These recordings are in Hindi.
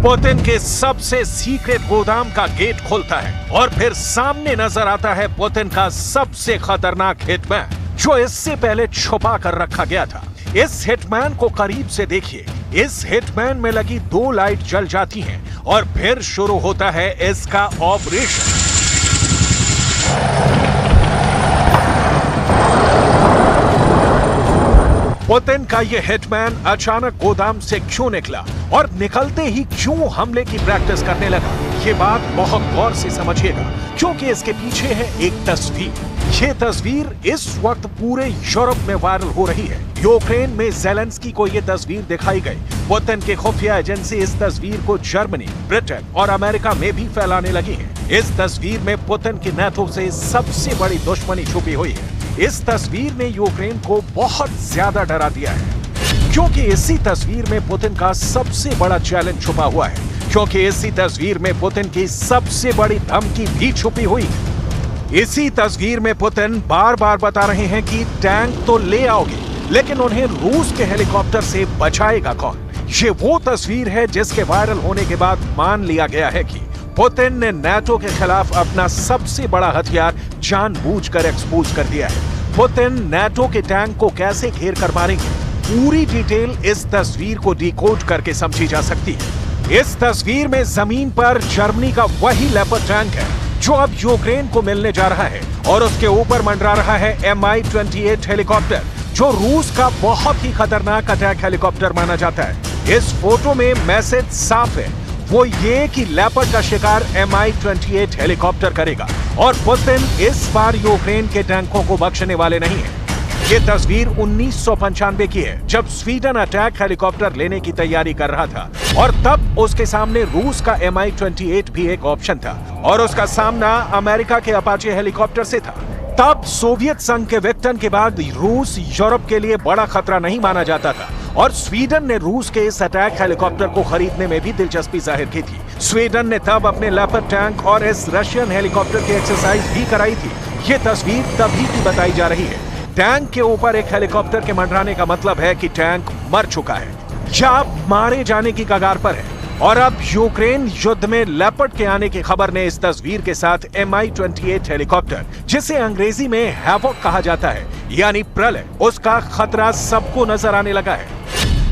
पुतिन के सबसे सीक्रेट गोदाम का गेट खुलता है और फिर सामने नजर आता है पुतिन का सबसे खतरनाक हिटमैन, जो इससे पहले छुपा कर रखा गया था। इस हिटमैन को करीब से देखिए। इस हिटमैन में लगी 2 लाइट जल जाती हैं और फिर शुरू होता है इसका ऑपरेशन। पुतिन का यह हिटमैन अचानक गोदाम से क्यों निकला और निकलते ही क्यों हमले की प्रैक्टिस करने लगा, ये बात बहुत गौर से समझिएगा, क्योंकि इसके पीछे है एक तस्वीर। ये तस्वीर इस वक्त पूरे यूरोप में वायरल हो रही है। यूक्रेन में ज़ेलेंस्की को ये तस्वीर दिखाई गई। पुतिन के खुफिया एजेंसी इस तस्वीर को जर्मनी, ब्रिटेन और अमेरिका में भी फैलाने लगी है। इस तस्वीर में पुतिन की नाटो से सबसे बड़ी दुश्मनी छुपी हुई है। इस तस्वीर ने यूक्रेन को बहुत ज्यादा डरा दिया है, क्योंकि इसी तस्वीर में पुतिन का सबसे बड़ा चैलेंज छुपा हुआ है, क्योंकि इसी तस्वीर में पुतिन की सबसे बड़ी धमकी भी छुपी हुई है। इसी तस्वीर में पुतिन बार बार बता रहे हैं कि टैंक तो ले आओगे, लेकिन उन्हें रूस के हेलीकॉप्टर से बचाएगा कौन। ये वो तस्वीर है जिसके वायरल होने के बाद मान लिया गया है कि पुतिन ने नाटो के खिलाफ अपना सबसे बड़ा हथियार जानबूझकर एक्सपोज कर दिया है। पुतिन नाटो के टैंक को कैसे घेर कर मारेंगे, पूरी डिटेल इस तस्वीर को डिकोड करके समझी जा सकती है। इस तस्वीर में जमीन पर जर्मनी का वही लेपर्ड टैंक है जो अब यूक्रेन को मिलने जा रहा है, और उसके ऊपर मंडरा रहा है Mi-28 हेलीकॉप्टर, जो रूस का बहुत ही खतरनाक अटैक हेलीकॉप्टर माना जाता है। इस फोटो में मैसेज साफ है, वो ये कि लेपर्ड का शिकार Mi-28 हेलीकॉप्टर करेगा, और पुतिन इस बार यूक्रेन के टैंकों को बख्शने वाले नहीं है। ये तस्वीर 1995 की है, जब स्वीडन अटैक हेलीकॉप्टर लेने की तैयारी कर रहा था, और तब उसके सामने रूस का Mi-28 भी एक ऑप्शन था, और उसका सामना अमेरिका के अपाचे हेलीकॉप्टर से था। तब सोवियत संघ के विघटन के बाद रूस यूरोप के लिए बड़ा खतरा नहीं माना जाता था, और स्वीडन ने रूस के इस अटैक हेलीकॉप्टर को खरीदने में भी दिलचस्पी जाहिर की थी। स्वीडन ने तब अपने लेपर्ड टैंक और इस रशियन हेलीकॉप्टर की एक्सरसाइज भी कराई थी। ये तस्वीर तभी की बताई जा रही है। टैंक के ऊपर एक हेलीकॉप्टर के मंडराने का मतलब है कि टैंक मर चुका है या मारे जाने की कगार पर है, और अब यूक्रेन युद्ध में लेपर्ड के आने की खबर ने इस तस्वीर के साथ Mi-28 हेलीकॉप्टर, जिसे अंग्रेजी में हैवॉक कहा जाता है, यानी प्रलय, उसका खतरा सबको नजर आने लगा है।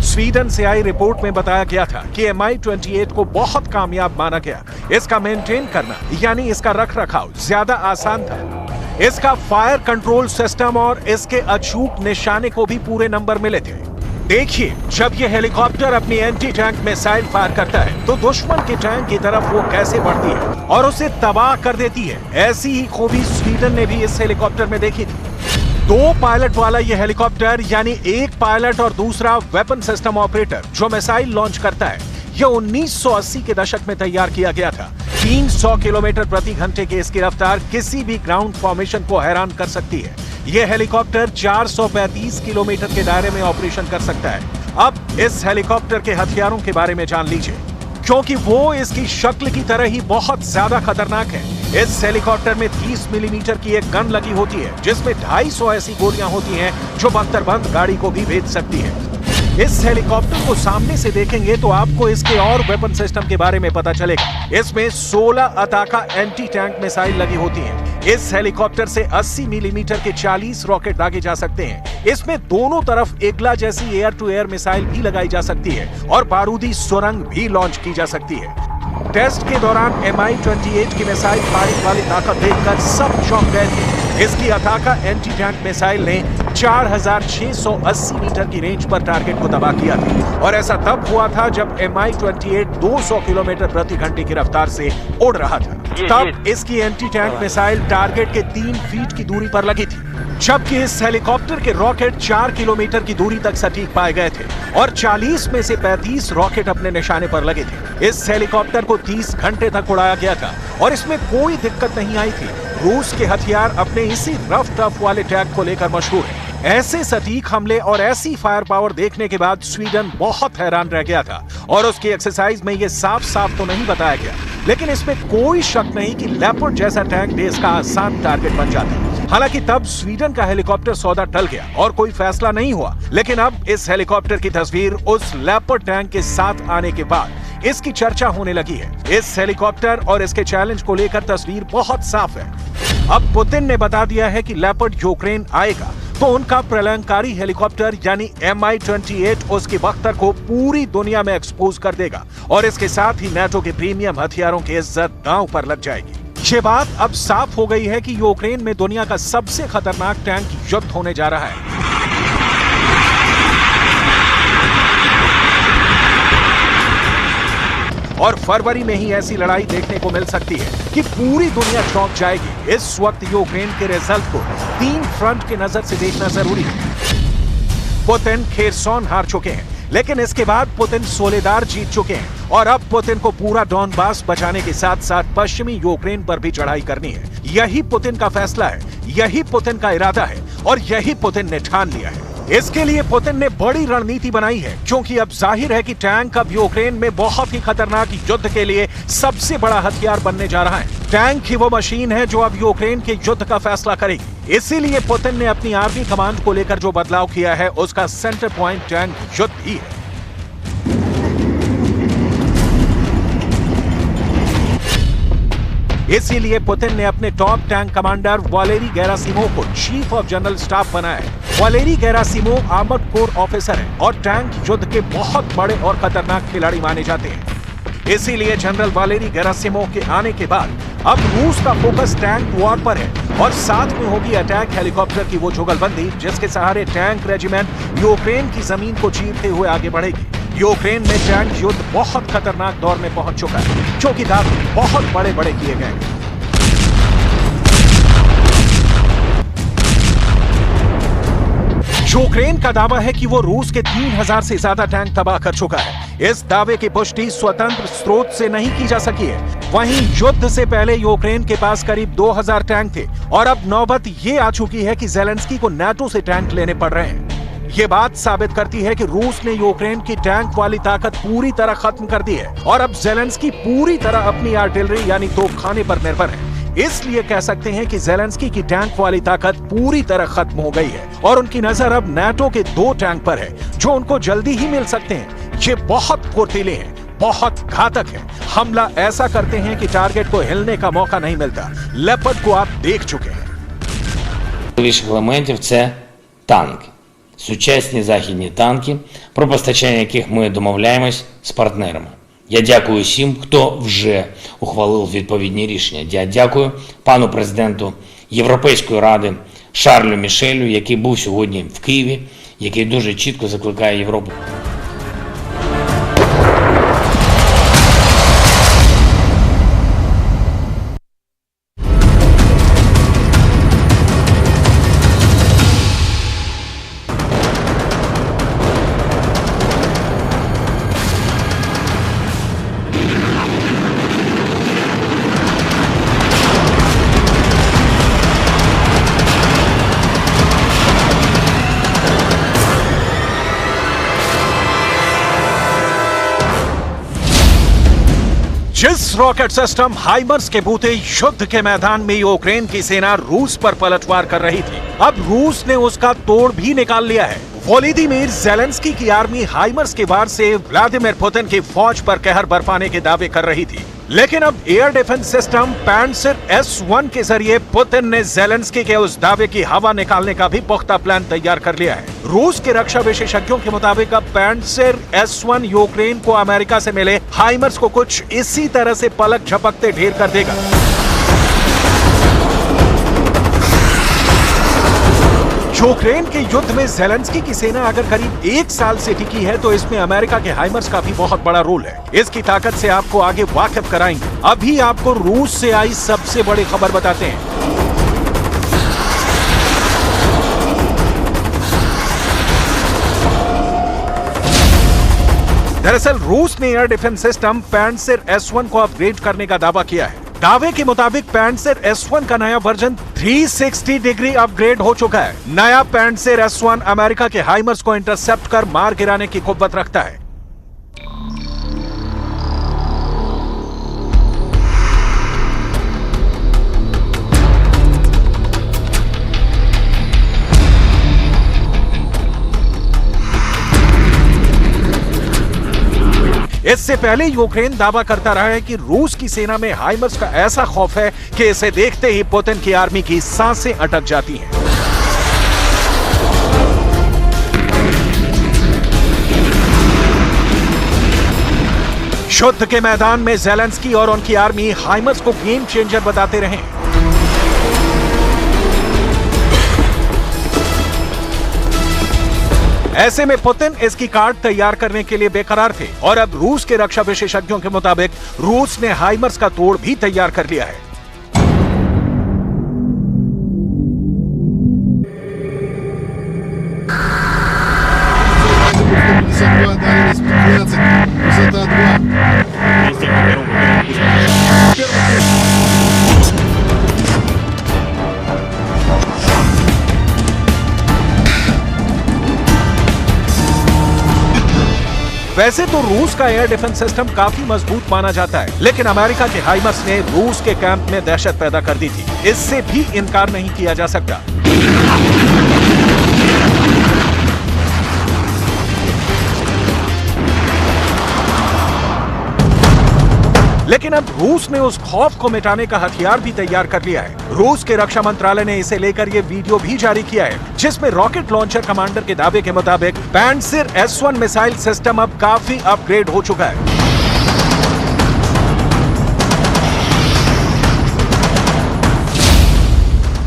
स्वीडन से आई रिपोर्ट में बताया गया था कि Mi-28 को बहुत कामयाब माना गया। इसका मेंटेन करना, यानी इसका रख रखाव ज्यादा आसान था। इसका फायर कंट्रोल सिस्टम और इसके अचूक निशाने को भी पूरे नंबर मिले थे। देखिए, जब यह हेलीकॉप्टर अपनी एंटी टैंक मिसाइल फायर करता है तो दुश्मन के टैंक की तरफ वो कैसे बढ़ती है और उसे तबाह कर देती है। ऐसी ही खूबी स्वीडन ने भी इस हेलीकॉप्टर में देखी थी। 2 पायलट वाला यह हेलीकॉप्टर, यानी एक पायलट और दूसरा वेपन सिस्टम ऑपरेटर जो मिसाइल लॉन्च करता है, यह 1980 के दशक में तैयार किया गया था। 300 किलोमीटर प्रति घंटे की इसकी रफ्तार किसी भी ग्राउंड फॉर्मेशन को हैरान कर सकती है। यह हेलीकॉप्टर 435 किलोमीटर के दायरे में ऑपरेशन कर सकता है। अब इस हेलीकॉप्टर के हथियारों के बारे में जान लीजिए, क्योंकि वो इसकी शक्ल की तरह ही बहुत ज्यादा खतरनाक है। इस हेलीकॉप्टर में 30 मिलीमीटर की एक गन लगी होती है, जिसमें 250 ऐसी गोलियां होती हैं जो बख्तरबंद गाड़ी को भी भेज सकती है। इस हेलीकॉप्टर को सामने से देखेंगे तो आपको इसके और वेपन सिस्टम के बारे में पता चलेगा। इसमें 16 अताका एंटी टैंक मिसाइल लगी होती हैं। इस हेलीकॉप्टर से 80 मिलीमीटर के 40 रॉकेट दागे जा सकते हैं। इसमें दोनों तरफ इग्ला जैसी एयर टू एयर मिसाइल भी लगाई जा सकती है और बारूदी सुरंग भी लॉन्च की जा सकती है। टेस्ट के दौरान Mi-28 की मिसाइल फायरिंग वाली ताकत देखकर सब चौंक गए थे। इसकी अताका एंटी टैंक मिसाइल ने 4680 मीटर की रेंज पर टारगेट को तबाह किया था, और ऐसा तब हुआ था जब Mi-28 200 किलोमीटर प्रति घंटे की रफ्तार से उड़ रहा था। तब इसकी एंटी टैंक मिसाइल टारगेट के 3 फीट की दूरी पर लगी थी, जबकि इस हेलीकॉप्टर के रॉकेट 4 किलोमीटर की दूरी तक सटीक पाए गए थे, और 40 में से 35 रॉकेट अपने निशाने पर लगे थे। इस हेलीकॉप्टर को 30 घंटे तक उड़ाया गया था, और इसमें कोई दिक्कत नहीं आई थी। रूस के हथियार अपने इसी रफ टफ वाले टैंक को लेकर मशहूर है। ऐसे सटीक हमले और ऐसी फायर पावर देखने के बाद स्वीडन बहुत हैरान रह गया था, और उसकी एक्सरसाइज में ये साफ साफ तो नहीं बताया गया, लेकिन इसमें कोई शक नहीं कि लेपर्ड जैसा टैंक भी इसका आसान टारगेट बन जाता है। हालांकि तब स्वीडन का हेलीकॉप्टर सौदा टल गया और कोई फैसला नहीं हुआ, लेकिन अब इस हेलीकॉप्टर की तस्वीर उस लेपर्ड टैंक के साथ आने के बाद इसकी चर्चा होने लगी है। इस हेलीकॉप्टर और इसके चैलेंज को लेकर तस्वीर बहुत साफ है। अब पुतिन ने बता दिया है कि लेपर्ड यूक्रेन आएगा तो उनका प्रलंकारी हेलीकॉप्टर यानी Mi-28 उसकी बख्तर को पूरी दुनिया में एक्सपोज कर देगा और इसके साथ ही नाटो के प्रीमियम हथियारों की इज्जत दांव पर लग जाएगी। ये बात अब साफ हो गई है कि यूक्रेन में दुनिया का सबसे खतरनाक टैंक युद्ध होने जा रहा है। और फरवरी में ही ऐसी लड़ाई देखने को मिल सकती है कि पूरी दुनिया चौंक जाएगी। इस वक्त यूक्रेन के रिजल्ट को 3 फ्रंट के नजर से देखना जरूरी है। पुतिन खेरसॉन हार चुके हैं, लेकिन इसके बाद पुतिन सोलेदार जीत चुके हैं और अब पुतिन को पूरा डॉनबास बचाने के साथ साथ पश्चिमी यूक्रेन पर भी चढ़ाई करनी है। यही पुतिन का फैसला है, यही पुतिन का इरादा है और यही पुतिन ने ठान लिया है। इसके लिए पुतिन ने बड़ी रणनीति बनाई है, क्योंकि अब जाहिर है कि टैंक अब यूक्रेन में बहुत ही खतरनाक युद्ध के लिए सबसे बड़ा हथियार बनने जा रहा है। टैंक ही वो मशीन है जो अब यूक्रेन के युद्ध का फैसला करेगी। इसीलिए पुतिन ने अपनी आर्मी कमांड को लेकर जो बदलाव किया है उसका सेंटर पॉइंट टैंक युद्ध ही है। इसीलिए पुतिन ने अपने top tank commander Valery Gerasimov को चीफ ऑफ जनरल स्टाफ बनाया है। Valery Gerasimov armoured corps officer है और टैंक युद्ध के बहुत बड़े और खतरनाक खिलाड़ी माने जाते हैं। इसीलिए जनरल वालेरी गेरासिमोव के आने के बाद अब रूस का फोकस टैंक वॉर पर है और साथ में होगी अटैक हेलीकॉप्टर की वो जुगलबंदी जिसके सहारे टैंक रेजिमेंट यूक्रेन की जमीन को चीरते हुए आगे बढ़ेगी। यूक्रेन में टैंक युद्ध बहुत खतरनाक दौर में पहुंच चुका है, क्योंकि दावे बहुत बड़े बड़े किए गए हैं। यूक्रेन का दावा है कि वो रूस के 3000 से ज्यादा टैंक तबाह कर चुका है। इस दावे की पुष्टि स्वतंत्र स्रोत से नहीं की जा सकी है। वहीं युद्ध से पहले यूक्रेन के पास करीब 2000 टैंक थे और अब नौबत ये आ चुकी है कि ज़ेलेंस्की को नाटो से टैंक लेने पड़ रहे हैं। ये बात साबित करती है कि रूस ने यूक्रेन की टैंक वाली ताकत पूरी तरह खत्म कर दी है और अब ज़ेलेंस्की पूरी तरह अपनी आर्टिलरी यानी तोपखाने पर निर्भर है। इसलिए कह सकते हैं कि ज़ेलेंस्की की टैंक वाली ताकत पूरी तरह खत्म हो गई है और उनकी नजर अब नाटो के 2 टैंक पर है जो उनको जल्दी ही मिल सकते हैं। ये बहुत फुर्तीले हैं, बहुत घातक है। हमला ऐसा करते हैं कि टारगेट को हिलने का मौका नहीं मिलता। लेपर्ड को आप देख चुके हैं। Найважливіших елементів це танки. Сучасні західні танки, про постачання яких ми домовляємось з партнерами. Я дякую всім, хто вже ухвалив відповідні рішення. Я дякую пану президенту Європейської ради Шарлю Мішелю, який був сьогодні в Києві, який дуже чітко закликає Європу. जिस रॉकेट सिस्टम हाइमर्स के बूते युद्ध के मैदान में यूक्रेन की सेना रूस पर पलटवार कर रही थी, अब रूस ने उसका तोड़ भी निकाल लिया है। वोलोदिमीर ज़ेलेंस्की की आर्मी हाइमर्स के वार से व्लादिमीर पुतिन की फौज पर कहर बरपाने के दावे कर रही थी, लेकिन अब एयर डिफेंस सिस्टम पैंसर S1 के जरिए पुतिन ने ज़ेलेंस्की के उस दावे की हवा निकालने का भी पुख्ता प्लान तैयार कर लिया है। रूस के रक्षा विशेषज्ञों के मुताबिक अब पैंसर S1 यूक्रेन को अमेरिका से मिले हाइमर्स को कुछ इसी तरह से पलक झपकते ढेर कर देगा। यूक्रेन के युद्ध में ज़ेलेंस्की की सेना अगर करीब 1 साल से टिकी है तो इसमें अमेरिका के हाइमर्स का भी बहुत बड़ा रोल है। इसकी ताकत से आपको आगे वाकिफ कराएंगे। अभी आपको रूस से आई सबसे बड़ी खबर बताते हैं। दरअसल रूस ने एयर डिफेंस सिस्टम पैंसर S1 को अपग्रेड करने का दावा किया है। दावे के मुताबिक पैंसर S1 का नया वर्जन 360 डिग्री अपग्रेड हो चुका है। नया पैंसर S1 अमेरिका के हाइमर्स को इंटरसेप्ट कर मार गिराने की कुव्वत रखता है। इससे पहले यूक्रेन दावा करता रहा है कि रूस की सेना में हाइमर्स का ऐसा खौफ है कि इसे देखते ही पुतिन की आर्मी की सांसें अटक जाती हैं। युद्ध के मैदान में ज़ेलेंस्की और उनकी आर्मी हाइमर्स को गेम चेंजर बताते रहे। ऐसे में पुतिन इसकी कार्ड तैयार करने के लिए बेकरार थे और अब रूस के रक्षा विशेषज्ञों के मुताबिक रूस ने हाइमर्स का तोड़ भी तैयार कर लिया है। वैसे तो रूस का एयर डिफेंस सिस्टम काफी मजबूत माना जाता है, लेकिन अमेरिका के हाइमर्स ने रूस के कैंप में दहशत पैदा कर दी थी। इससे भी इनकार नहीं किया जा सकता। लेकिन अब रूस ने उस खौफ को मिटाने का हथियार भी तैयार कर लिया है। रूस के रक्षा मंत्रालय ने इसे लेकर ये वीडियो भी जारी किया है, जिसमें रॉकेट लॉन्चर कमांडर के दावे के मुताबिक पैंट्सिर S1 मिसाइल सिस्टम अब काफी अपग्रेड हो चुका है।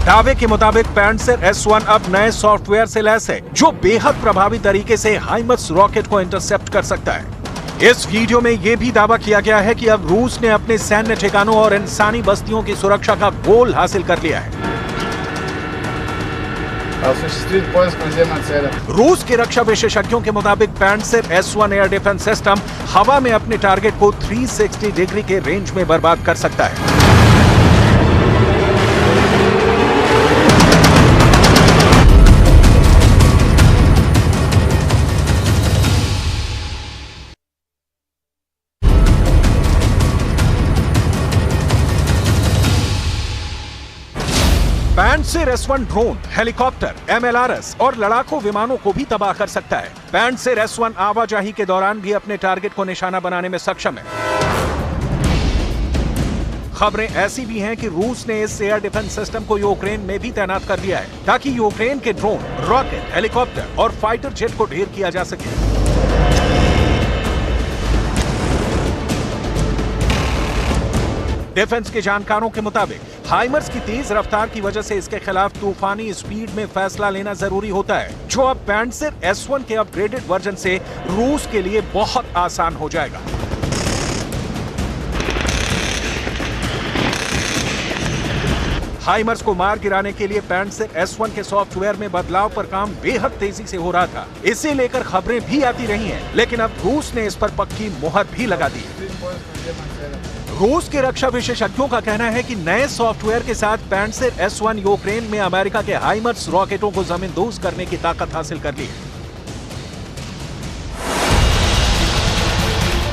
दावे के मुताबिक पैंट्सिर S1 अब नए सॉफ्टवेयर से लैस है, जो बेहद प्रभावी तरीके से हाइमर्स रॉकेट को इंटरसेप्ट कर सकता है। इस वीडियो में यह भी दावा किया गया है कि अब रूस ने अपने सैन्य ठिकानों और इंसानी बस्तियों की सुरक्षा का गोल हासिल कर लिया है। रूस के रक्षा विशेषज्ञों के मुताबिक पैंट्सिर S1 एयर डिफेंस सिस्टम हवा में अपने टारगेट को 360 डिग्री के रेंज में बर्बाद कर सकता है। पैंट्सिर S1 ड्रोन, हेलीकॉप्टर, MLRS और लड़ाकू विमानों को भी तबाह कर सकता है। पैंट्सिर S1 आवाजाही के दौरान भी अपने टारगेट को निशाना बनाने में सक्षम है। खबरें ऐसी भी हैं कि रूस ने इस एयर डिफेंस सिस्टम को यूक्रेन में भी तैनात कर दिया है, ताकि यूक्रेन के ड्रोन, रॉकेट, हेलीकॉप्टर और फाइटर जेट को ढेर किया जा सके। डिफेंस के जानकारों के मुताबिक हाइमर्स की तेज रफ्तार की वजह से इसके खिलाफ तूफानी स्पीड में फैसला लेना जरूरी होता है, जो अब पैंट्सिर S1 के अपग्रेडेड वर्जन से रूस के लिए बहुत आसान हो जाएगा। हाइमर्स को मार गिराने के लिए पैंट्सिर S1 के सॉफ्टवेयर में बदलाव पर काम बेहद तेजी से हो रहा था। इसे लेकर खबरें भी आती रही हैं, लेकिन अब रूस ने इस पर पक्की मुहर भी लगा दी है। रूस के रक्षा विशेषज्ञों का कहना है कि नए सॉफ्टवेयर के साथ पैंट्सिर S1 यूक्रेन में अमेरिका के हाइमर्स रॉकेटों को जमींदोज करने की ताकत हासिल कर ली है।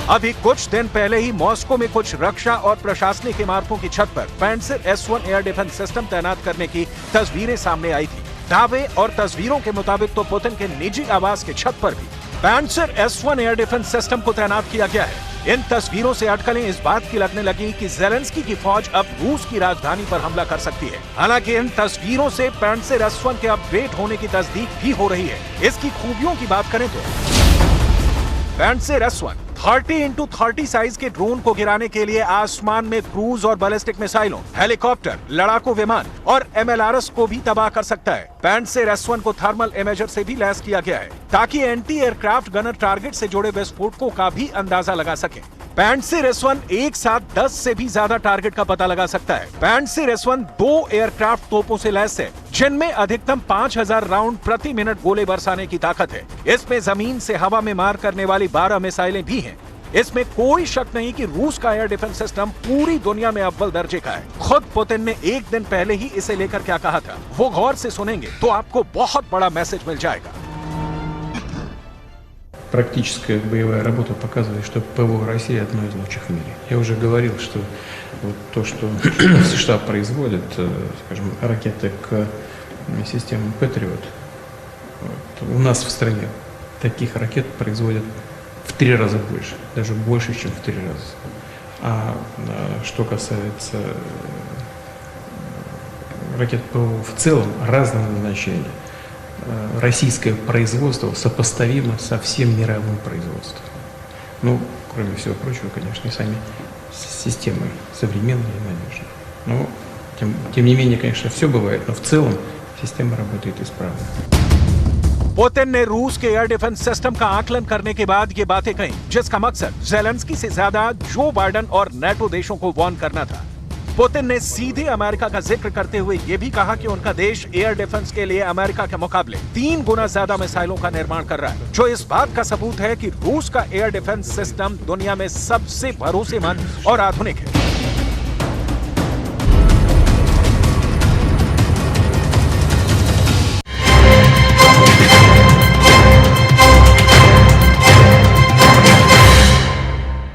अभी कुछ दिन पहले ही मॉस्को में कुछ रक्षा और प्रशासनिक इमारतों की छत पर पैंट्सिर S1 एयर डिफेंस सिस्टम तैनात करने की तस्वीरें सामने आई थी। दावे और तस्वीरों के मुताबिक तो पुतिन के निजी आवास के छत पर भी पैंट्सिर S1 एयर डिफेंस सिस्टम को तैनात किया गया है। इन तस्वीरों से अटकलें इस बात की लगने लगी कि ज़ेलेंस्की की फौज अब रूस की राजधानी पर हमला कर सकती है। हालांकि इन तस्वीरों से पैंट्सिर S1 के अपग्रेड होने की तस्दीक भी हो रही है। इसकी खूबियों की बात करें तो पैंट्सिर S1 30x30 साइज के ड्रोन को गिराने के लिए आसमान में क्रूज और बैलिस्टिक मिसाइलों, हेलीकॉप्टर, लड़ाकू विमान और MLRS को भी तबाह कर सकता है। पैंट्सिर S1 को थर्मल इमेजर से भी लैस किया गया है, ताकि एंटी एयरक्राफ्ट गनर टारगेट से जुड़े विस्फोटकों का भी अंदाजा लगा सके। पैंट्सिर S1 एक साथ 10 से भी ज्यादा टारगेट का पता लगा सकता है। पैंट्सिर S1 2 एयरक्राफ्ट तोपों से लैस है, जिनमें अधिकतम 5000 राउंड प्रति मिनट गोले बरसाने की ताकत है। इसमें जमीन से हवा में मार करने वाली 12 मिसाइलें भी हैं। इसमें कोई शक नहीं कि रूस का एयर डिफेंस सिस्टम पूरी दुनिया में अव्वल दर्जे का है। खुद पुतिन ने एक दिन पहले ही इसे लेकर क्या कहा था, वो गौर से सुनेंगे तो आपको बहुत बड़ा मैसेज मिल जाएगा। Практическая боевая работа показывает, что ПВО России одно из лучших в мире. Я уже говорил, что вот то, что США производят, скажем, ракеты к системам Patriot, у нас в стране таких ракет производят в 3 раза больше, даже больше, чем в 3 раза. А что касается ракет ПВО в целом разного назначения, российское производство сопоставимо со всем мировым производством. Ну, кроме всего прочего, конечно, и сами системы современные и надежные. Но, тем не менее, конечно, все бывает, но в целом система работает исправно. पुतिन ने रूस के एयर डिफेंस सिस्टम का आकलन करने के बाद ये बातें कही, जिसका मकसद जेलेंस्की से ज्यादा जो बाइडेन और नेटो देशों को वार्न करना था। पुतिन ने सीधे अमेरिका का जिक्र करते हुए यह भी कहा कि उनका देश एयर डिफेंस के लिए अमेरिका के मुकाबले 3 गुना ज्यादा मिसाइलों का निर्माण कर रहा है, जो इस बात का सबूत है कि रूस का एयर डिफेंस सिस्टम दुनिया में सबसे भरोसेमंद और आधुनिक है।